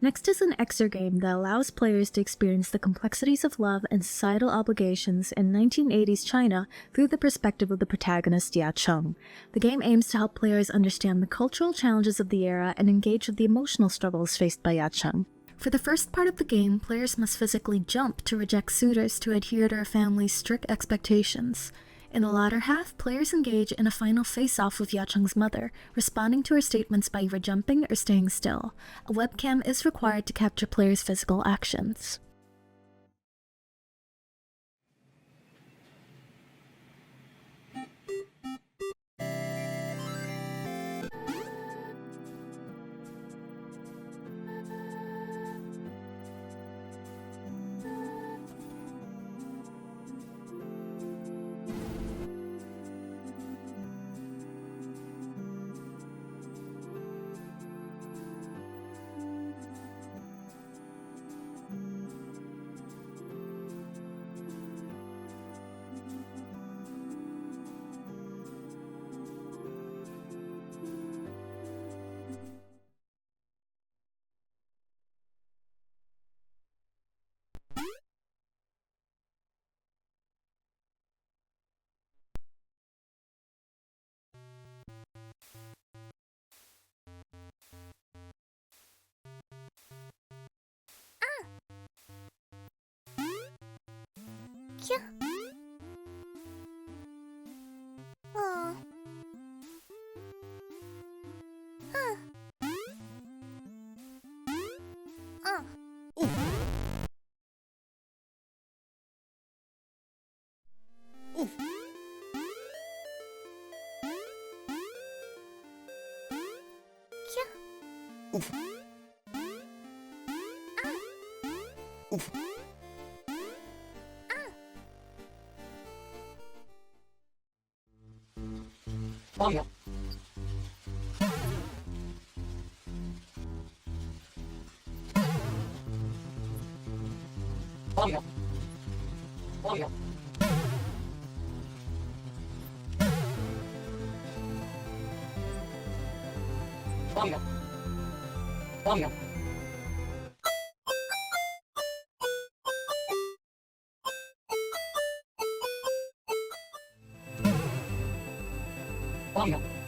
Next is an exergame that allows players to experience the complexities of love and societal obligations in 1980s China through the perspective of the protagonist Ya Cheng. The game aims to help players understand the cultural challenges of the era and engage with the emotional struggles faced by Ya Cheng. For the first part of the game, players must physically jump to reject suitors to adhere to her family's strict expectations. In the latter half, players engage in a final face-off with Ya Cheng's mother, responding to her statements by either jumping or staying still. A webcam is required to capture players' physical actions. Audio.